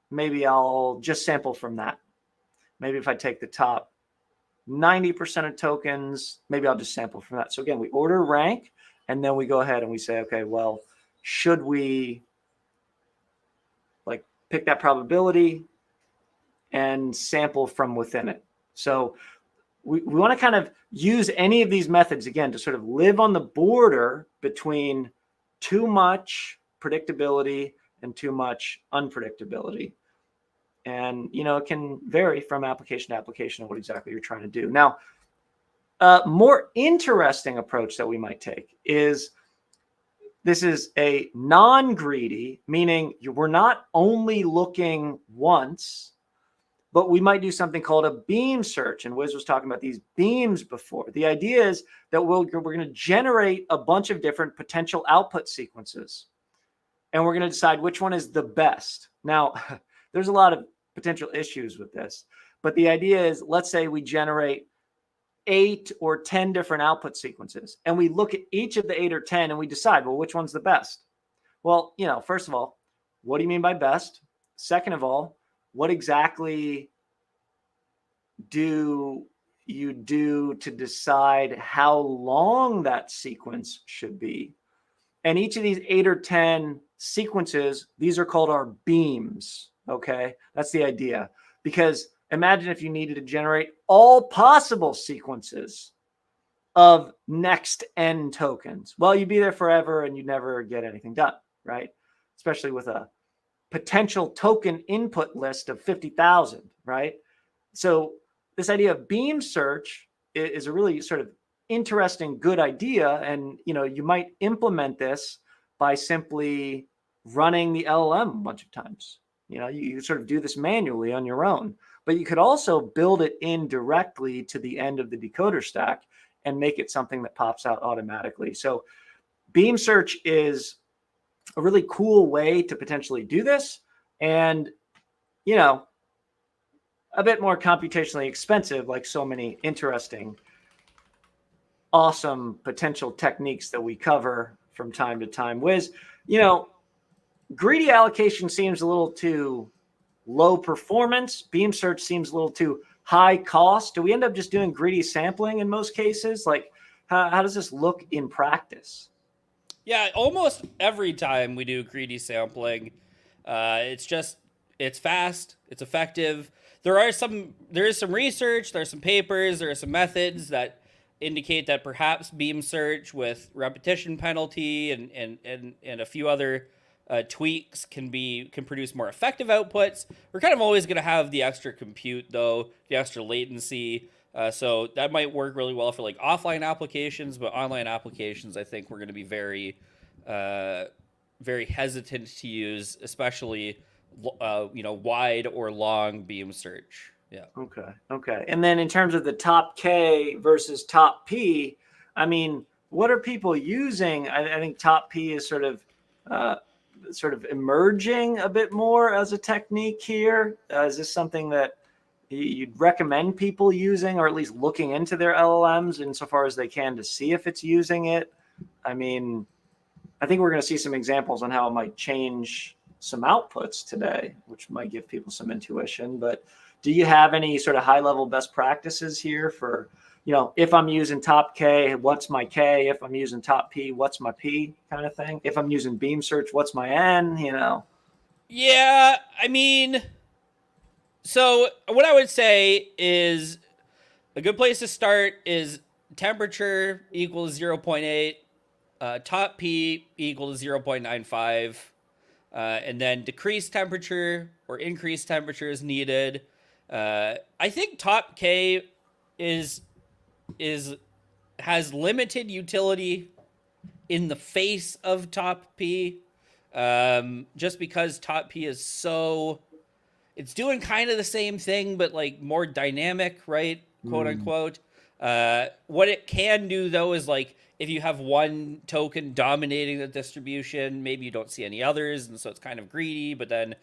maybe I'll just sample from that. Maybe if I take the top 90% of tokens, maybe I'll just sample from that. So again, we order rank, and then we go ahead and we say, okay, well, should we like pick that probability and sample from within it? So we want to kind of use any of these methods, again, to sort of live on the border between too much predictability and too much unpredictability. And, you know, it can vary from application to application of what exactly you're trying to do. Now, a more interesting approach that we might take is this is a non-greedy, meaning we're not only looking once, but we might do something called a beam search. And Wiz was talking about these beams before. The idea is that we're going to generate a bunch of different potential output sequences, and we're going to decide which one is the best. Now, there's a lot of potential issues with this, but the idea is, let's say we generate 8 or 10 different output sequences, and we look at each of the 8 or 10 and we decide, well, which one's the best? Well, you know, first of all, what do you mean by best? Second of all, what exactly do you do to decide how long that sequence should be? And each of these 8 or 10 sequences, these are called our beams. Okay, that's the idea. Because imagine if you needed to generate all possible sequences of next N tokens. Well, you'd be there forever and you'd never get anything done, right? Especially with a potential token input list of 50,000, right? So this idea of beam search is a really sort of interesting, good idea. And, you know, you might implement this by simply running the LLM a bunch of times. You know, you sort of do this manually on your own, but you could also build it in directly to the end of the decoder stack and make it something that pops out automatically. So beam search is a really cool way to potentially do this. And, you know, a bit more computationally expensive, like so many interesting, awesome potential techniques that we cover from time to time. Wiz, you know, greedy allocation seems a little too low performance. Beam search seems a little too high cost. Do we end up just doing greedy sampling in most cases? Like, how does this look in practice? Yeah, almost every time we do greedy sampling, it's just It's fast. It's effective. There is some research. There's some papers. There are some methods that indicate that perhaps beam search with repetition penalty and a few other tweaks can produce more effective outputs. We're kind of always going to have the extra compute though, the extra latency. So that might work really well for like offline applications, but online applications, I think we're going to be very, very hesitant to use, especially wide or long beam search. Yeah. Okay. And then in terms of the top K versus top P, I mean, what are people using? I think top P is sort of emerging a bit more as a technique here. Is this something that you'd recommend people using, or at least looking into their LLMs insofar as they can to see if it's using it? I mean, I think we're going to see some examples on how it might change some outputs today, which might give people some intuition. But do you have any sort of high-level best practices here for, if I'm using top K, what's my K? If I'm using top P, what's my P kind of thing? If I'm using beam search, what's my N, Yeah, I mean, so what I would say is a good place to start is temperature equals 0.8, top P equals 0.95, and then decreased temperature or increased temperature is needed. I think top K has limited utility in the face of top P, just because top P is it's doing kind of the same thing, but like more dynamic, right? Quote unquote. What it can do though is like if you have one token dominating the distribution, maybe you don't see any others, and so it's kind of greedy. But then,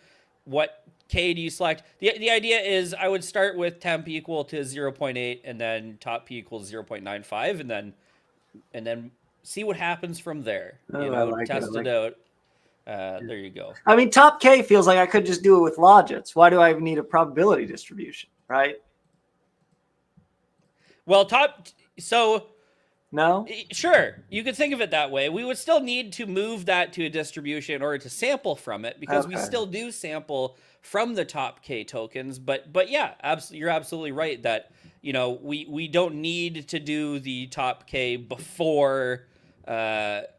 what K do you select? The idea is I would start with temp equal to 0.8, and then top P equals 0.95, and then see what happens from there. Test it out. There you go. I mean, top K feels like I could just do it with Logits. Why do I need a probability distribution, right? Well, no? Sure, you could think of it that way. We would still need to move that to a distribution in order to sample from it, because we still do sample from the top K tokens. But yeah, you're absolutely right that we don't need to do the top K before after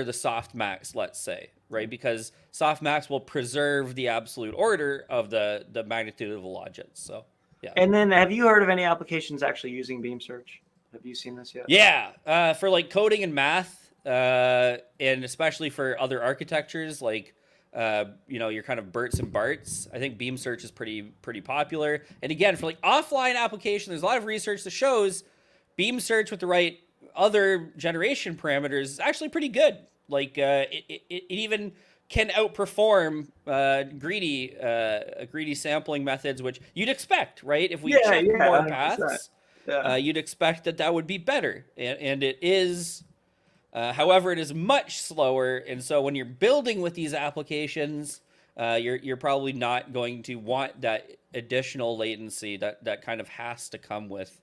the softmax, let's say, right? Because softmax will preserve the absolute order of the magnitude of the logits. So yeah. And then have you heard of any applications actually using beam search? Have you seen this yet? Yeah, for like coding and math, and especially for other architectures like your kind of Berts and Barts. I think beam search is pretty popular. And again, for like offline application, there's a lot of research that shows beam search with the right other generation parameters is actually pretty good. Like it even can outperform greedy sampling methods, which you'd expect, right? If we check more 100%. Paths, you'd expect that would be better, and it is. However, it is much slower, and so when you're building with these applications, you're probably not going to want that additional latency that kind of has to come with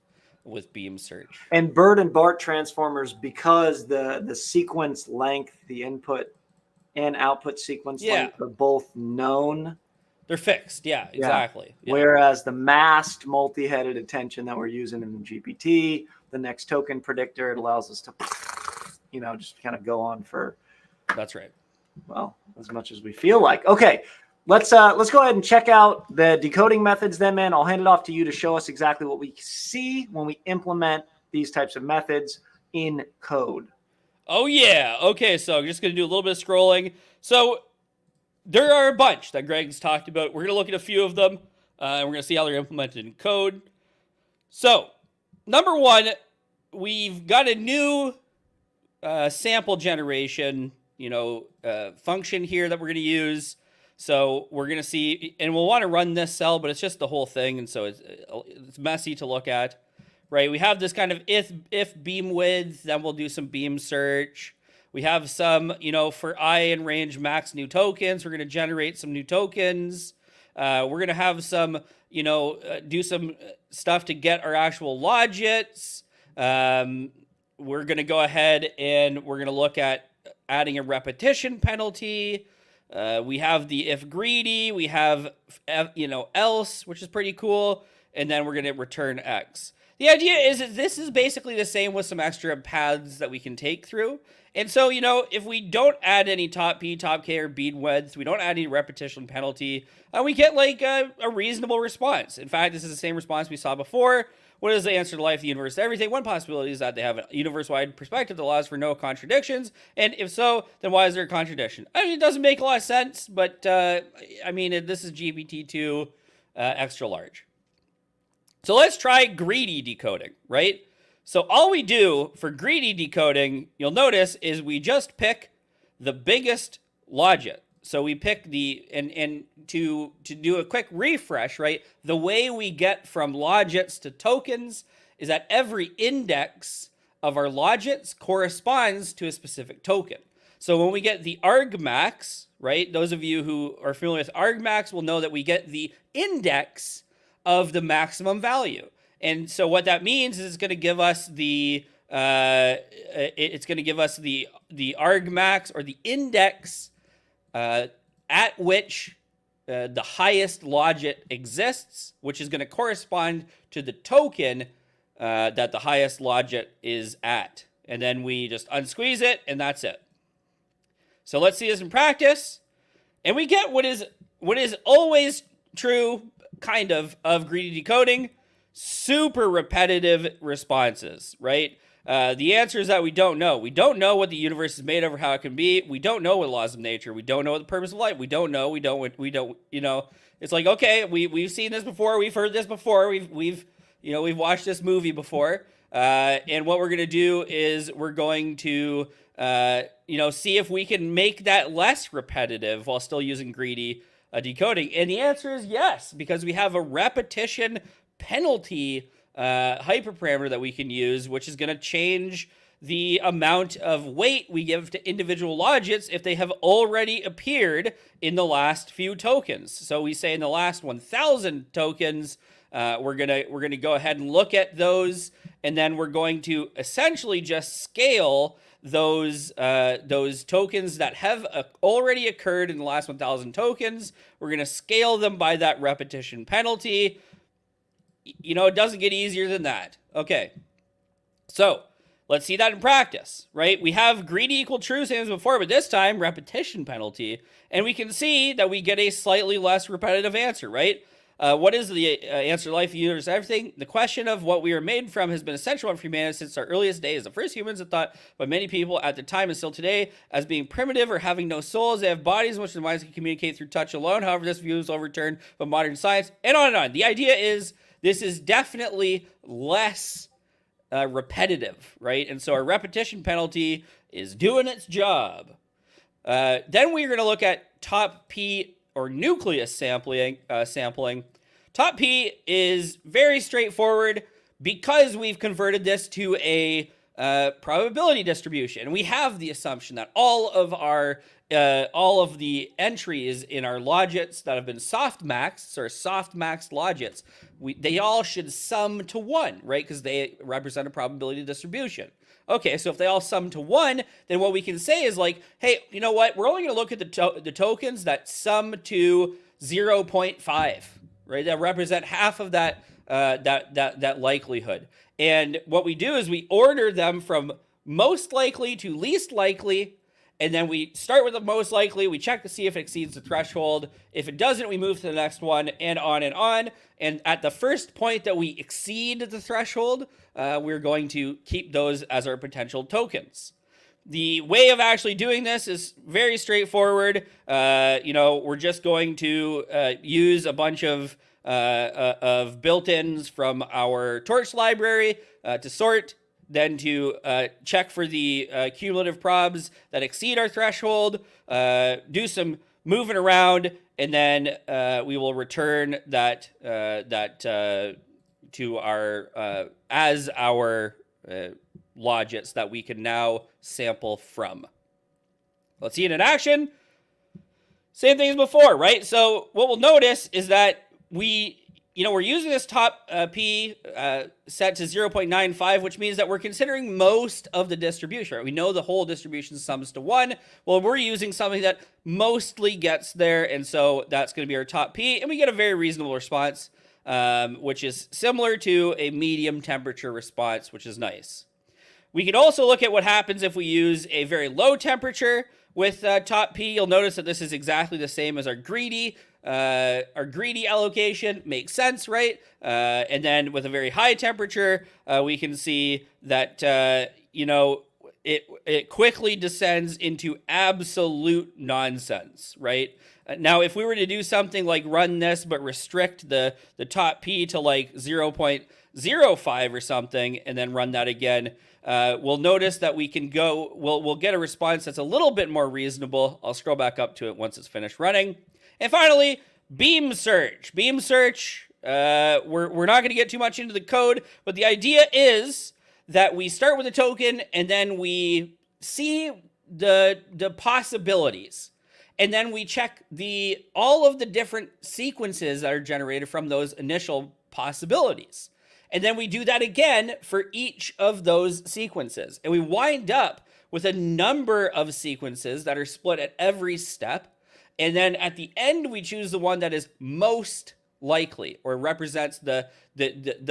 beam search. And Bert and Bart transformers, because the sequence length, the input and output sequence length are both known. They're fixed. Yeah, exactly. Yeah. Whereas the masked multi-headed attention that we're using in the GPT, the next token predictor, it allows us to, just kind of go on for. That's right. Well, as much as we feel like. Okay. Let's go ahead and check out the decoding methods then, man. I'll hand it off to you to show us exactly what we see when we implement these types of methods in code. Oh, yeah. Okay, so I'm just going to do a little bit of scrolling. So there are a bunch that Greg's talked about. We're going to look at a few of them, and we're going to see how they're implemented in code. So number one, we've got a new sample generation, function here that we're going to use. So we're going to see, and we'll want to run this cell, but it's just the whole thing, and so it's messy to look at, right? We have this kind of if beam width, then we'll do some beam search. We have some, for I in range max new tokens. We're going to generate some new tokens. We're going to have some, do some stuff to get our actual logits. We're going to go ahead and we're going to look at adding a repetition penalty. We have the if greedy, we have, else, which is pretty cool. And then we're going to return X. The idea is that this is basically the same with some extra paths that we can take through. And so, if we don't add any top P, top K, or bead width, we don't add any repetition penalty, we get like a reasonable response. In fact, this is the same response we saw before. What is the answer to life, the universe, everything? One possibility is that they have a universe-wide perspective that allows for no contradictions. And if so, then why is there a contradiction? I mean, it doesn't make a lot of sense, but this is GPT-2 extra large. So let's try greedy decoding, right? So all we do for greedy decoding, you'll notice, is we just pick the biggest logit. So we pick and to do a quick refresh, right? The way we get from logits to tokens is that every index of our logits corresponds to a specific token. So when we get the argmax, right? Those of you who are familiar with argmax will know that we get the index of the maximum value. And so what that means is it's going to give us the argmax, or the index at which the highest logit exists, which is going to correspond to the token that the highest logit is at. And then we just unsqueeze it, and that's it. So let's see this in practice. And we get what is always true, kind of greedy decoding. Super repetitive responses, right? The answer is that we don't know. We don't know what the universe is made of or how it can be. We don't know what laws of nature. We don't know what the purpose of life. We don't know. We don't. It's like, okay, we've seen this before. We've heard this before. We've watched this movie before. And what we're gonna do is we're going to see if we can make that less repetitive while still using greedy decoding. And the answer is yes, because we have a repetition penalty hyperparameter that we can use, which is going to change the amount of weight we give to individual logits if they have already appeared in the last few tokens. So we say in the last 1,000 tokens, we're gonna go ahead and look at those, and then we're going to essentially just scale those tokens that have already occurred in the last 1,000 tokens. We're gonna scale them by that repetition penalty. It doesn't get easier than that. Okay, so let's see that in practice, right? We have greedy equal true, same as before, but this time repetition penalty, and we can see that we get a slightly less repetitive answer, right? What is the answer to life, the universe, everything? The question of what we are made from has been a central one for humanity since our earliest days. The first humans are thought by many people at the time and still today as being primitive or having no souls. They have bodies in which their minds can communicate through touch alone. However, this view is overturned by modern science, and on and on. The idea is this is definitely less repetitive, right? And so our repetition penalty is doing its job. Then we're going to look at top P or nucleus sampling. Top P is very straightforward because we've converted this to a probability distribution. We have the assumption that all of the entries in our logits that have been softmaxed, or softmaxed logits, they all should sum to 1, right? Because they represent a probability distribution. Okay, so if they all sum to 1, then what we can say is like, hey, you know what? We're only going to look at the tokens that sum to 0.5, right? That represent half of that likelihood. And what we do is we order them from most likely to least likely, and then we start with the most likely. We check to see if it exceeds the threshold. If it doesn't, we move to the next one, and on and on. And at the first point that we exceed the threshold, we're going to keep those as our potential tokens. The way of actually doing this is very straightforward. We're just going to use a bunch of built-ins from our torch library to sort, then to check for the cumulative probs that exceed our threshold, do some moving around, and then we will return that to our as our logits that we can now sample from. Let's see it in action. Same thing as before, right? So what we'll notice is that we we're using this top P set to 0.95, which means that we're considering most of the distribution. Right? We know the whole distribution sums to 1. Well, we're using something that mostly gets there, and so that's going to be our top P, and we get a very reasonable response, which is similar to a medium temperature response, which is nice. We can also look at what happens if we use a very low temperature with top P. You'll notice that this is exactly the same as our greedy allocation. Makes sense, right? And then with a very high temperature, we can see that it quickly descends into absolute nonsense, right? Now, if we were to do something like run this but restrict the top P to like 0.05 or something, and then run that again, we'll notice that we can go, we'll get a response that's a little bit more reasonable. I'll scroll back up to it once it's finished running. And finally, beam search. Beam search, we're not going to get too much into the code, but the idea is that we start with a token and then we see the possibilities. And then we check all of the different sequences that are generated from those initial possibilities. And then we do that again for each of those sequences. And we wind up with a number of sequences that are split at every step. And then at the end, we choose the one that is most likely, or represents the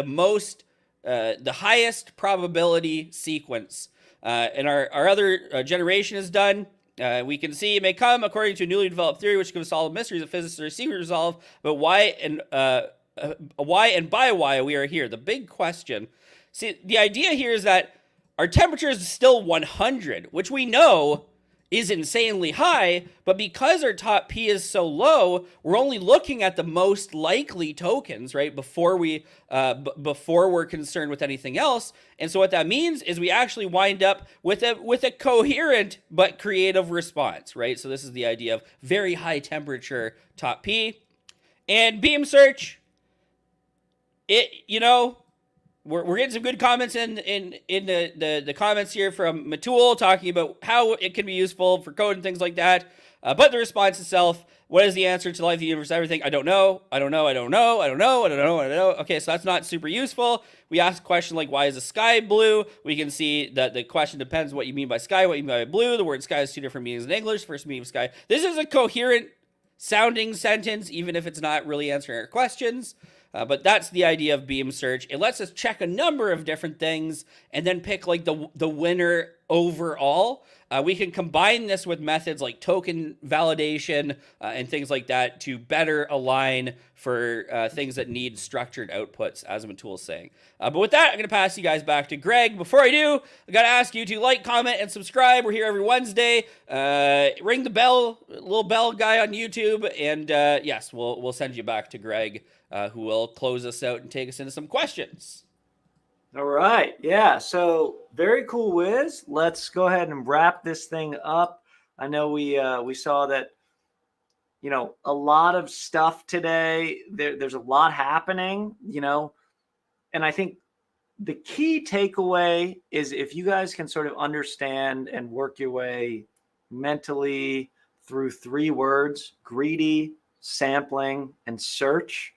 most, the highest probability sequence. And our other generation is done. We can see it may come according to a newly developed theory, which can solve mysteries of physics or secret resolve. But why and by why we are here? The big question. See, the idea here is that our temperature is still 100, which we know is insanely high, but because our top P is so low, we're only looking at the most likely tokens, right? Before we're concerned with anything else. And so what that means is we actually wind up with a coherent but creative response, right? So this is the idea of very high temperature top P. And beam search, we're getting some good comments in the comments here from Matul talking about how it can be useful for code and things like that. But the response itself, what is the answer to life, the universe, everything? I don't know. Okay, so that's not super useful. We ask a question like, why is the sky blue? We can see that the question depends what you mean by sky, what you mean by blue. The word sky has two different meanings in English. First meaning of sky. This is a coherent sounding sentence, even if it's not really answering our questions. But that's the idea of beam search. It lets us check a number of different things and then pick like the winner overall. We can combine this with methods like token validation and things like that to better align for things that need structured outputs, as Matul is saying. But with that, I'm going to pass you guys back to Greg. Before I do, I got to ask you to like, comment, and subscribe. We're here every Wednesday. Ring the bell, little bell guy on YouTube. And yes, we'll send you back to Greg, who will close us out and take us into some questions. All right. Yeah. So very cool, Wiz. Let's go ahead and wrap this thing up. I know we saw that, a lot of stuff today. There's a lot happening, and I think the key takeaway is if you guys can sort of understand and work your way mentally through 3 words: greedy, sampling, and search.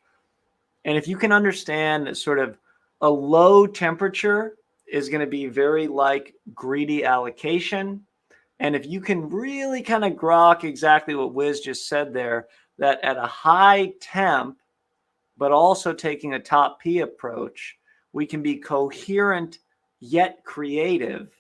And if you can understand that sort of a low temperature is going to be very like greedy allocation. And if you can really kind of grok exactly what Wiz just said there, that at a high temp, but also taking a top P approach, we can be coherent yet creative,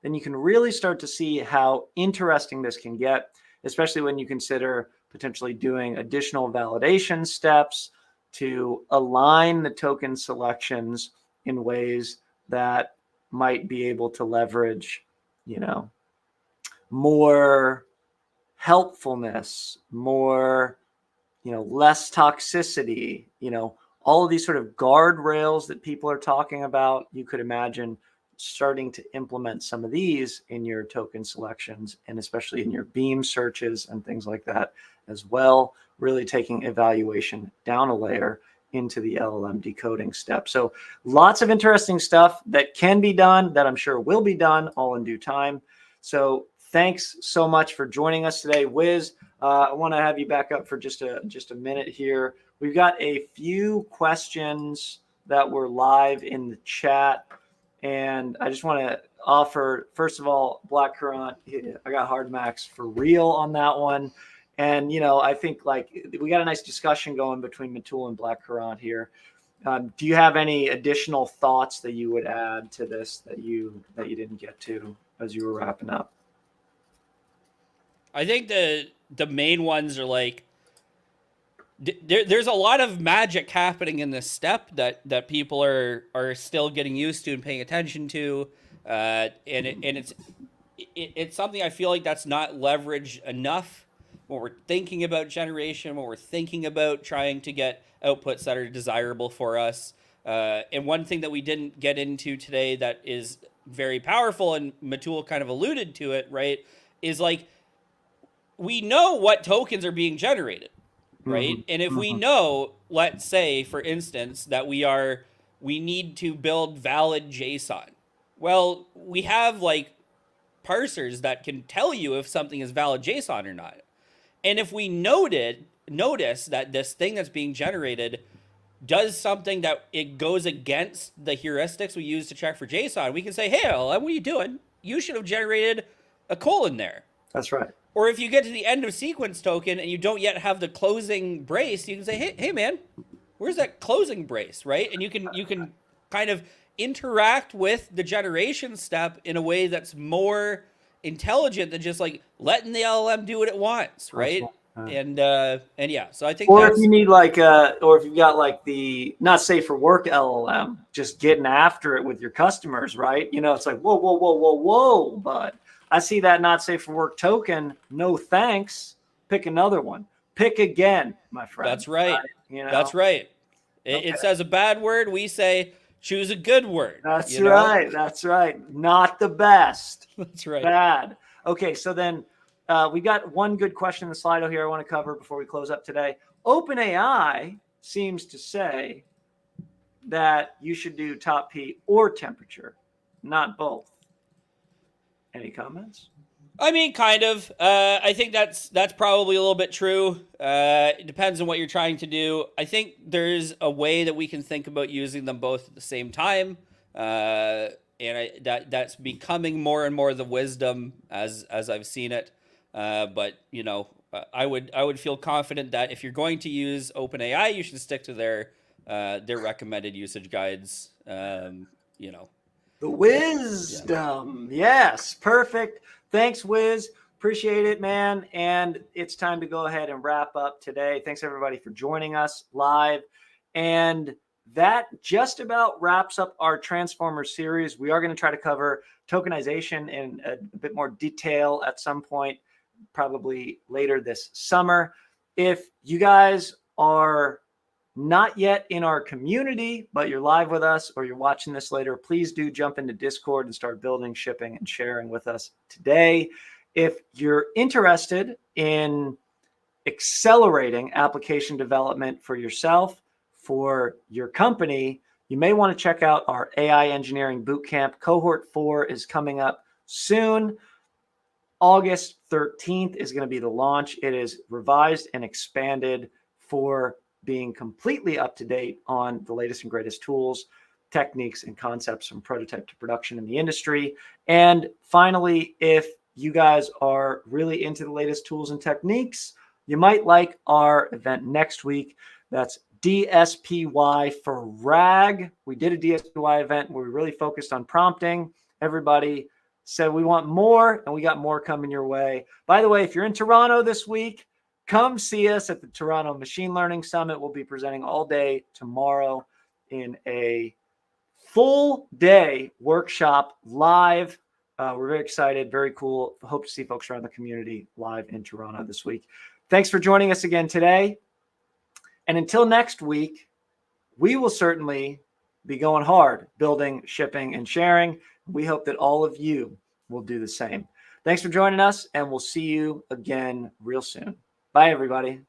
then you can really start to see how interesting this can get, especially when you consider potentially doing additional validation steps to align the token selections in ways that might be able to leverage, more helpfulness, more, less toxicity, all of these sort of guardrails that people are talking about. You could imagine starting to implement some of these in your token selections, and especially in your beam searches and things like that as well, really taking evaluation down a layer into the LLM decoding step. So lots of interesting stuff that can be done, that I'm sure will be done all in due time. So thanks so much for joining us today, Wiz. I want to have you back up for just a minute here. We've got a few questions that were live in the chat. And I just want to offer, first of all, Black Currant, I got hard max for real on that one. And, I think like we got a nice discussion going between Matul and Black Currant here. Do you have any additional thoughts that you would add to this that you didn't get to as you were wrapping up? I think the main ones are like, there's a lot of magic happening in this step that people are still getting used to and paying attention to, and it's something I feel like that's not leveraged enough when we're thinking about generation, when we're thinking about trying to get outputs that are desirable for us. And one thing that we didn't get into today that is very powerful, and Matul kind of alluded to it, right, is like, we know what tokens are being generated, right? Mm-hmm. And if we know, let's say, for instance, that we need to build valid JSON. Well, we have like parsers that can tell you if something is valid JSON or not. And if we notice that this thing that's being generated does something that it goes against the heuristics we use to check for JSON, we can say, hey, LLM, what are you doing? You should have generated a colon there. That's right. Or if you get to the end of sequence token and you don't yet have the closing brace, you can say, hey man, where's that closing brace, right? And you can kind of interact with the generation step in a way that's more intelligent than just like letting the LLM do what it wants, right? And yeah, so I think. Or if you need or if you've got like the not safe for work LLM, just getting after it with your customers, right? It's like whoa, bud. I see that not safe for work token. No thanks. Pick another one. Pick again, my friend. That's right. That's right. It says a bad word. We say choose a good word. That's right. That's right. Not the best. That's right. Bad. Okay, so then we got one good question in the Slido here I want to cover before we close up today. OpenAI seems to say that you should do top P or temperature, not both. Any comments? I mean, kind of. I think that's probably a little bit true. It depends on what you're trying to do. I think there's a way that we can think about using them both at the same time, and that's becoming more and more the wisdom as I've seen it. But I would feel confident that if you're going to use OpenAI, you should stick to their recommended usage guides. The wisdom. Yeah. Yes. Perfect. Thanks, Wiz. Appreciate it, man. And it's time to go ahead and wrap up today. Thanks, everybody, for joining us live. And that just about wraps up our Transformer series. We are going to try to cover tokenization in a bit more detail at some point, probably later this summer. If you guys are not yet in our community, but you're live with us or you're watching this later, please do jump into Discord and start building, shipping, and sharing with us today. If you're interested in accelerating application development for yourself, for your company, you may want to check out our AI Engineering Bootcamp. Cohort 4 is coming up soon. August 13th is going to be the launch. It is revised and expanded for being completely up to date on the latest and greatest tools, techniques, and concepts from prototype to production in the industry. And finally, if you guys are really into the latest tools and techniques, you might like our event next week. That's DSPY for RAG. We did a DSPY event where we really focused on prompting. Everybody said we want more, and we got more coming your way. By the way, if you're in Toronto this week, come see us at the Toronto Machine Learning Summit. We'll be presenting all day tomorrow in a full day workshop live. We're very excited, very cool. Hope to see folks around the community live in Toronto this week. Thanks for joining us again today. And until next week, we will certainly be going hard, building, shipping, and sharing. We hope that all of you will do the same. Thanks for joining us, and we'll see you again real soon. Bye, everybody.